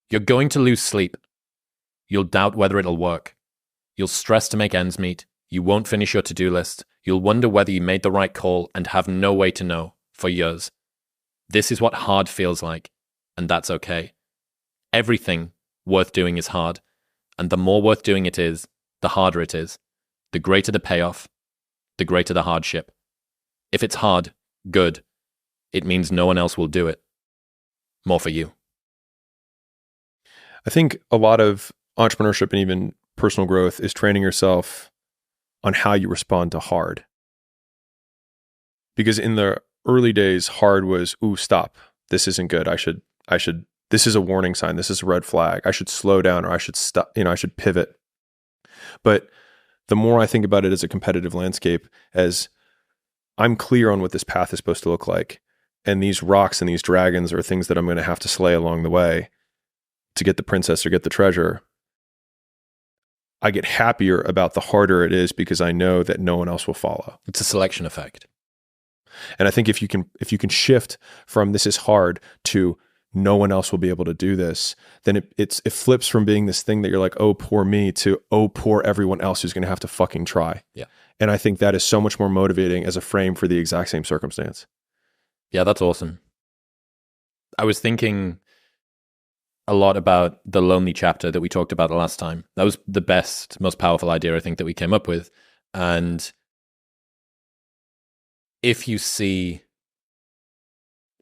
You're going to lose sleep. You'll doubt whether it'll work. You'll stress to make ends meet. You won't finish your to-do list. You'll wonder whether you made the right call and have no way to know for years. This is what hard feels like, and that's okay. Everything worth doing is hard, and the more worth doing it is, the harder it is. The greater the payoff, the greater the hardship. If it's hard, good. It means no one else will do it. More for you. I think a lot of entrepreneurship and even personal growth is training yourself on how you respond to hard. Because in the early days, hard was, ooh, stop. This isn't good. This is a warning sign. This is a red flag. I should slow down, or I should stop, I should pivot. But the more I think about it as a competitive landscape, as I'm clear on what this path is supposed to look like, and these rocks and these dragons are things that I'm going to have to slay along the way to get the princess or get the treasure, I get happier about the harder it is because I know that no one else will follow. It's a selection effect. And I think if you can shift from this is hard to no one else will be able to do this, then it flips from being this thing that you're like, oh, poor me, to, oh, poor everyone else who's going to have to fucking try. Yeah. And I think that is so much more motivating as a frame for the exact same circumstance. Yeah, that's awesome. I was thinking a lot about the lonely chapter that we talked about the last time. That was the best, most powerful idea I think that we came up with. And if you see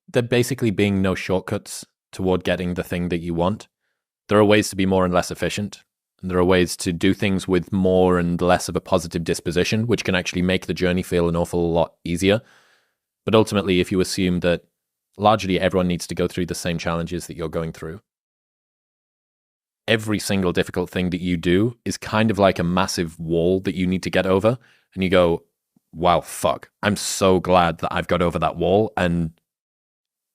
there basically being no shortcuts toward getting the thing that you want, there are ways to be more and less efficient. And there are ways to do things with more and less of a positive disposition, which can actually make the journey feel an awful lot easier. But ultimately, if you assume that largely everyone needs to go through the same challenges that you're going through, every single difficult thing that you do is kind of like a massive wall that you need to get over. And you go, wow, fuck, I'm so glad that I've got over that wall. And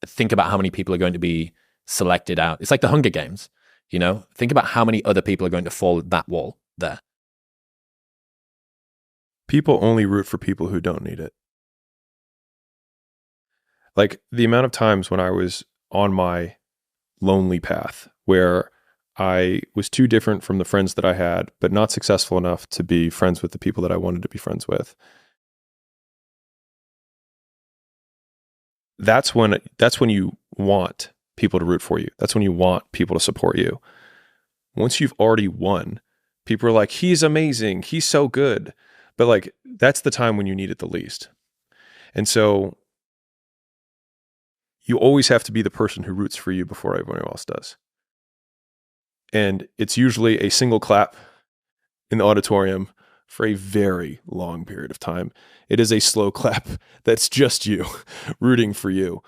think about how many people are going to be selected out. It's like the Hunger Games, Think about how many other people are going to fall at that wall there. People only root for people who don't need it. Like the amount of times when I was on my lonely path where I was too different from the friends that I had, but not successful enough to be friends with the people that I wanted to be friends with. That's when you want people to root for you. That's when you want people to support you. Once you've already won, people are like, he's amazing, he's so good. But like, that's the time when you need it the least. And so you always have to be the person who roots for you before everyone else does. And it's usually a single clap in the auditorium for a very long period of time. It is a slow clap that's just you rooting for you.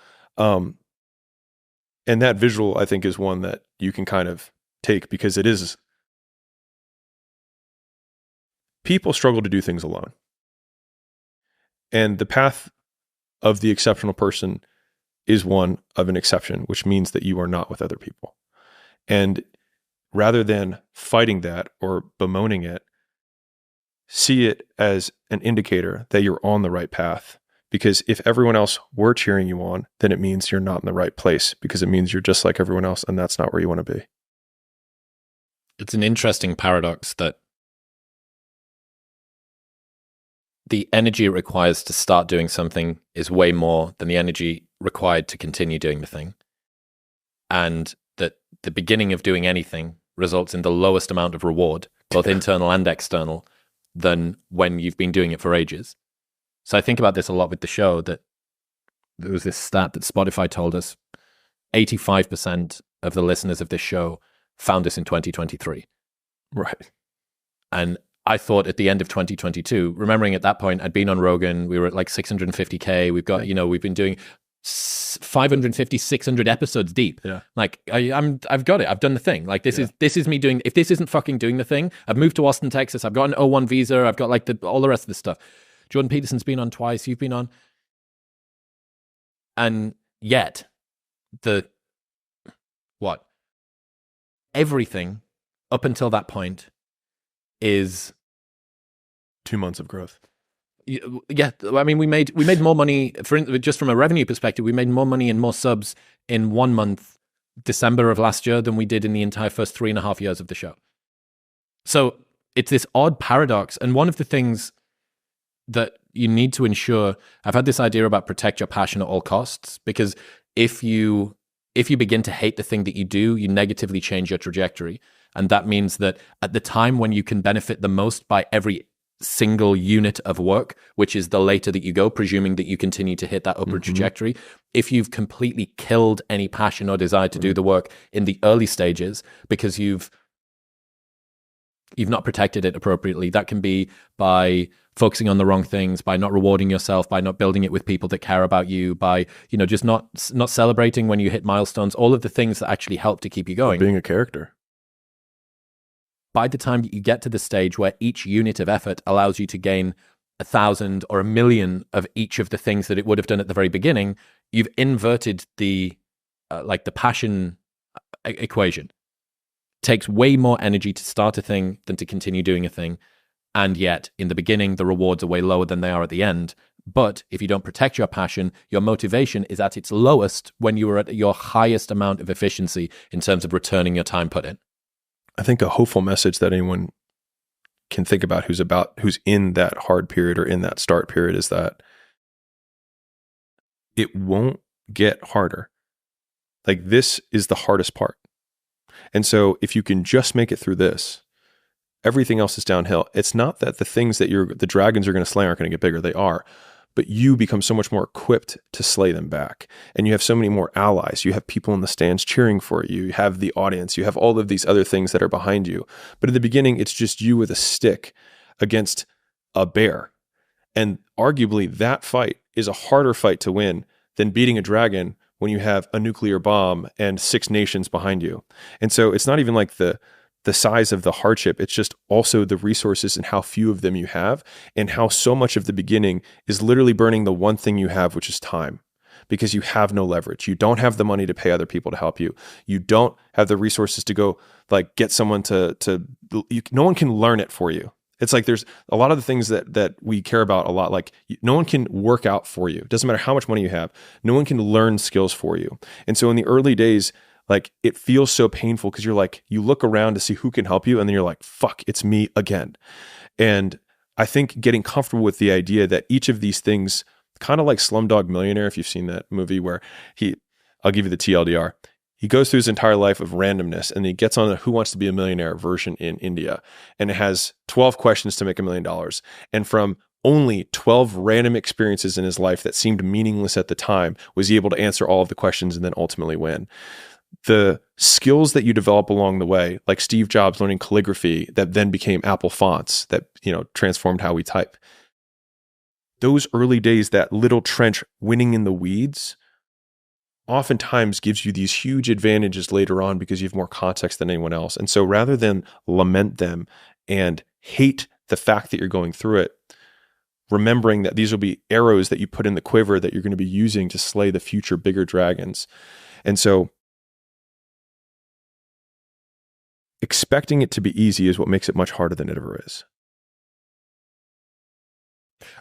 And that visual, I think, is one that you can kind of take because it is. People struggle to do things alone. And the path of the exceptional person is one of an exception, which means that you are not with other people. And rather than fighting that or bemoaning it, see it as an indicator that you're on the right path. Because if everyone else were cheering you on, then it means you're not in the right place, because it means you're just like everyone else, and that's not where you want to be. It's an interesting paradox that the energy it requires to start doing something is way more than the energy required to continue doing the thing. And that the beginning of doing anything results in the lowest amount of reward, both internal and external, than when you've been doing it for ages. So I think about this a lot with the show, that there was this stat that Spotify told us 85% of the listeners of this show found us in 2023. Right. And I thought at the end of 2022, remembering at that point, I'd been on Rogan, we were at like 650K. We've got, we've been doing 550, 600 episodes deep. Yeah. Like I've got it. I've done the thing. Like this is me doing, if this isn't fucking doing the thing, I've moved to Austin, Texas. I've got an O1 visa. I've got like all the rest of this stuff. Jordan Peterson's been on twice. You've been on. And yet everything up until that point is 2 months of growth. Yeah, I mean, we made more money just from a revenue perspective. We made more money and more subs in 1 month December of last year than we did in the entire first 3.5 years of the show. So it's this odd paradox. And one of the things that you need to ensure, I've had this idea about protect your passion at all costs, because if you begin to hate the thing that you do, you negatively change your trajectory. And that means that at the time when you can benefit the most by every single unit of work, which is the later that you go, presuming that you continue to hit that upward trajectory, if you've completely killed any passion or desire to do the work in the early stages because you've not protected it appropriately, that can be by focusing on the wrong things, by not rewarding yourself, by not building it with people that care about you, by just not celebrating when you hit milestones, all of the things that actually help to keep you going. Being a character. By the time you get to the stage where each unit of effort allows you to gain 1,000 or 1,000,000 of each of the things that it would have done at the very beginning, you've inverted the passion equation. Takes way more energy to start a thing than to continue doing a thing. And yet, in the beginning, the rewards are way lower than they are at the end. But if you don't protect your passion, your motivation is at its lowest when you are at your highest amount of efficiency in terms of returning your time put in. I think a hopeful message that anyone can think about who's in that hard period or in that start period is that it won't get harder. Like, this is the hardest part. And so if you can just make it through this, everything else is downhill. It's not that the things that the dragons are going to slay aren't going to get bigger. They are. But you become so much more equipped to slay them back. And you have so many more allies. You have people in the stands cheering for you. You have the audience. You have all of these other things that are behind you. But at the beginning, it's just you with a stick against a bear. And arguably, that fight is a harder fight to win than beating a dragon when you have a nuclear bomb and 6 nations behind you. And so it's not even like the size of the hardship. It's just also the resources and how few of them you have, and how so much of the beginning is literally burning the one thing you have, which is time, because you have no leverage. You don't have the money to pay other people to help you. You don't have the resources to go get someone no one can learn it for you. It's like there's a lot of the things that we care about a lot. Like, no one can work out for you. It doesn't matter how much money you have. No one can learn skills for you. And so in the early days, it feels so painful because you look around to see who can help you, and then you're like, fuck, it's me again. And I think getting comfortable with the idea that each of these things, kind of like Slumdog Millionaire, if you've seen that movie where I'll give you the TLDR. He goes through his entire life of randomness, and he gets on a Who Wants to Be a Millionaire version in India. And it has 12 questions to make $1 million. And from only 12 random experiences in his life that seemed meaningless at the time, was he able to answer all of the questions and then ultimately win. The skills that you develop along the way, like Steve Jobs learning calligraphy that then became Apple fonts that, transformed how we type. Those early days, that little trench winning in the weeds, oftentimes gives you these huge advantages later on because you have more context than anyone else. And so rather than lament them and hate the fact that you're going through it, remembering that these will be arrows that you put in the quiver that you're going to be using to slay the future bigger dragons. And so expecting it to be easy is what makes it much harder than it ever is.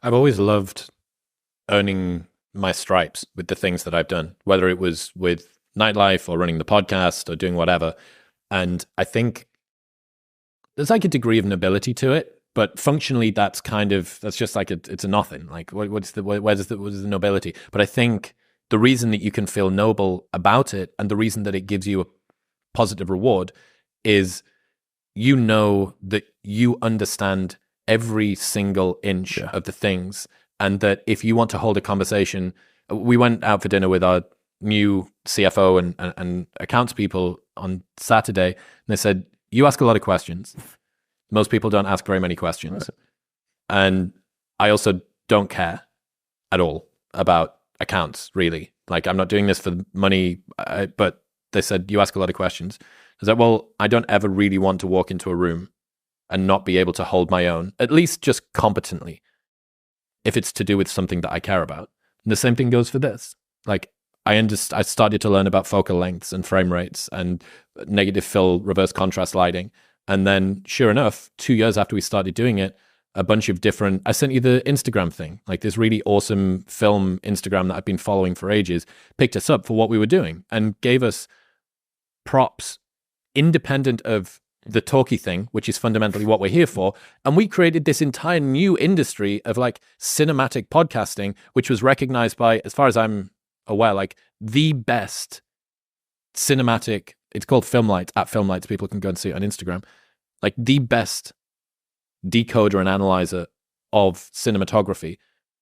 I've always loved earning my stripes with the things that I've done, whether it was with nightlife or running the podcast or doing whatever. And I think there's a degree of nobility to it, but functionally that's just it's a nothing. Like, where's the nobility? But I think the reason that you can feel noble about it, and the reason that it gives you a positive reward, is that you understand every single inch of the things, and that if you want to hold a conversation, we went out for dinner with our new CFO and accounts people on Saturday, and they said, you ask a lot of questions. Most people don't ask very many questions. Right. And I also don't care at all about accounts, really. Like, I'm not doing this for money, but they said, you ask a lot of questions. I said, well, I don't ever really want to walk into a room and not be able to hold my own, at least just competently, if it's to do with something that I care about. And the same thing goes for this. Like, I started to learn about focal lengths and frame rates and negative fill, reverse contrast lighting. And then, sure enough, 2 years after we started doing it, a bunch of different, I sent you the Instagram thing, like this really awesome film Instagram that I've been following for ages, picked us up for what we were doing and gave us props independent of the talky thing, which is fundamentally what we're here for. And we created this entire new industry of like cinematic podcasting, which was recognized by, as far as I'm aware, like the best cinematic, it's called Filmlights, at Filmlights, people can go and see it on Instagram, like the best decoder and analyzer of cinematography.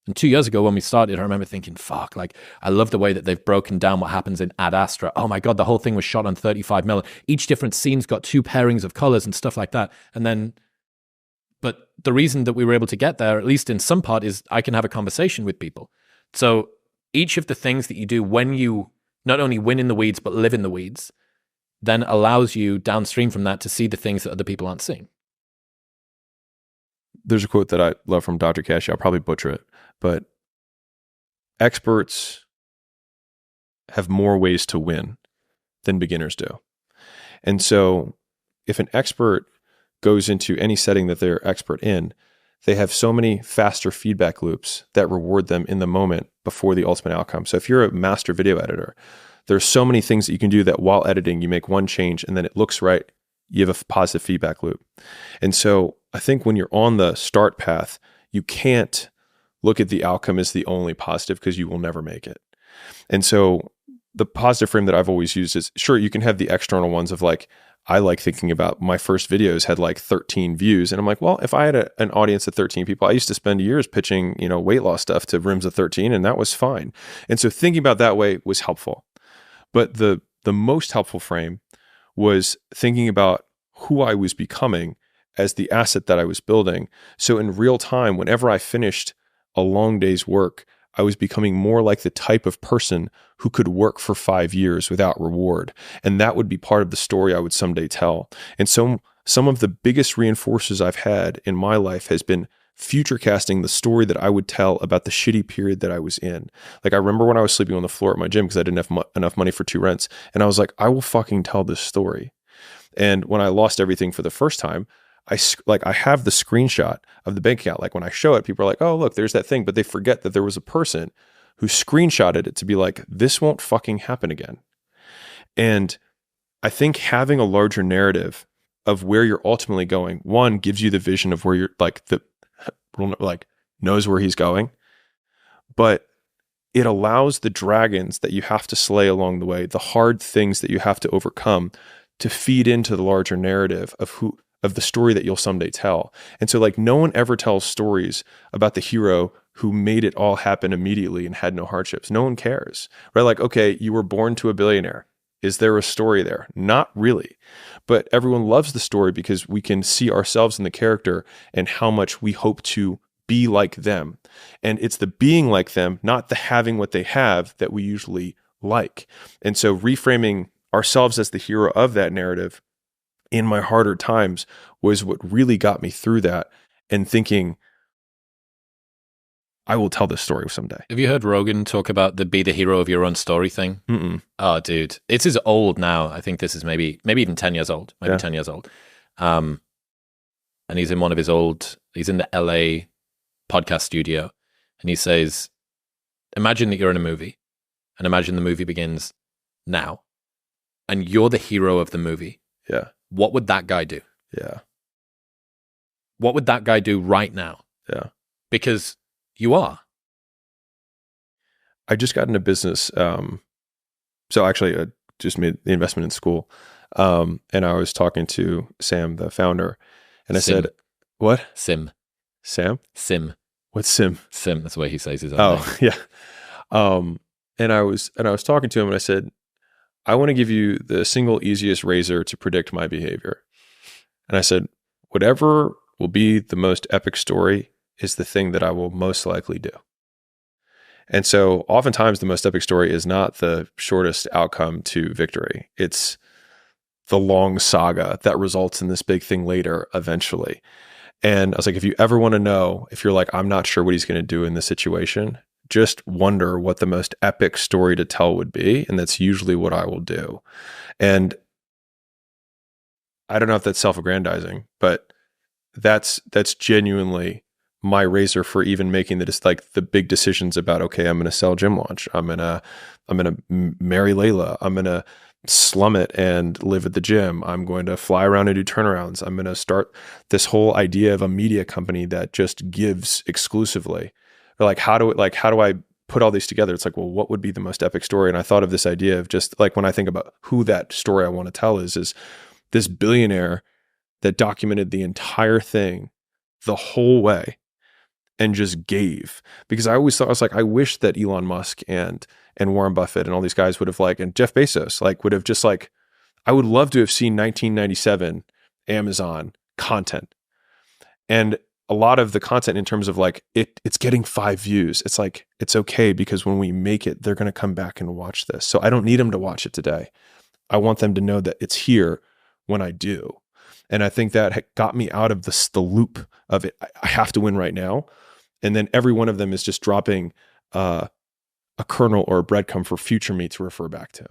And 2 years ago when we started, I remember thinking, fuck, like, I love the way that they've broken down what happens in Ad Astra. Oh my God, the whole thing was shot on 35mm. Each different scene's got 2 pairings of colors and stuff like that. And then, but the reason that we were able to get there, at least in some part, is I can have a conversation with people. So each of the things that you do when you not only win in the weeds, but live in the weeds, then allows you downstream from that to see the things that other people aren't seeing. There's a quote that I love from Dr. Cashy. I'll probably butcher it, but experts have more ways to win than beginners do. And so if an expert goes into any setting that they're expert in, they have so many faster feedback loops that reward them in the moment before the ultimate outcome. So if you're a master video editor, there's so many things that you can do that while editing, you make one change and then it looks right. You have a positive feedback loop. And so I think when you're on the start path, you can't look at the outcome as the only positive because you will never make it. And so the positive frame that I've always used is, sure, you can have the external ones of like, I like thinking about my first videos had like 13 views. And I'm like, well, if I had an audience of 13 people, I used to spend years pitching, weight loss stuff to rooms of 13, and that was fine. And so thinking about that way was helpful. But the most helpful frame was thinking about who I was becoming as the asset that I was building. So in real time, whenever I finished a long day's work, I was becoming more like the type of person who could work for 5 years without reward. And that would be part of the story I would someday tell. And so some of the biggest reinforcers I've had in my life has been future casting the story that I would tell about the shitty period that I was in. Like I remember when I was sleeping on the floor at my gym because I didn't have enough money for 2 rents. And I was like, I will fucking tell this story. And when I lost everything for the first time, I have the screenshot of the bank account. Like when I show it, people are like, oh, look, there's that thing. But they forget that there was a person who screenshotted it to be like, this won't fucking happen again. And I think having a larger narrative of where you're ultimately going, one, gives you the vision of where you're knows where he's going, but it allows the dragons that you have to slay along the way, the hard things that you have to overcome, to feed into the larger narrative of the story that you'll someday tell. And so like no one ever tells stories about the hero who made it all happen immediately and had no hardships. No one cares, right? Like, okay, you were born to a billionaire. Is there a story there? Not really. But everyone loves the story because we can see ourselves in the character and how much we hope to be like them. And it's the being like them, not the having what they have, that we usually like. And so reframing ourselves as the hero of that narrative in my harder times was what really got me through that, and thinking, I will tell this story someday. Have you heard Rogan talk about the be the hero of your own story thing? Mm-mm. Oh, dude. It's as old now. I think this is maybe even 10 years old. Maybe 10 years old. And he's in he's in the LA podcast studio. And he says, imagine that you're in a movie. And imagine the movie begins now. And you're the hero of the movie. Yeah. What would that guy do? Yeah. What would that guy do right now? Yeah. Because you are. I just got into business. So actually, I just made the investment in school. And I was talking to Sam, the founder, and I said, what? Sim. Sam? Sim. What's Sim? Sim. That's the way he says his own name. Yeah. And I was talking to him and I said, I want to give you the single easiest razor to predict my behavior. And I said, whatever will be the most epic story is the thing that I will most likely do. And so oftentimes the most epic story is not the shortest outcome to victory. It's the long saga that results in this big thing later, eventually. And I was like, if you ever want to know, if you're like, I'm not sure what he's going to do in this situation, just wonder what the most epic story to tell would be. And that's usually what I will do. And I don't know if that's self-aggrandizing, but that's genuinely my razor for even making the big decisions about, okay, I'm going to sell Gym Launch. I'm going to marry Layla. I'm going to slum it and live at the gym. I'm going to fly around and do turnarounds. I'm going to start this whole idea of a media company that just gives exclusively. Or like, how do I put all these together? It's like, well, what would be the most epic story? And I thought of this idea of just like, when I think about who that story I want to tell is this billionaire that documented the entire thing the whole way and just gave. Because I always thought, I was like, I wish that Elon Musk and Warren Buffett and all these guys would have like, and Jeff Bezos, like would have just like, I would love to have seen 1997 Amazon content. And a lot of the content in terms of like, it's getting 5 views. It's like, it's okay because when we make it, they're going to come back and watch this. So I don't need them to watch it today. I want them to know that it's here when I do. And I think that got me out of the loop of it. I have to win right now. And then every one of them is just dropping a kernel or a breadcrumb for future me to refer back to.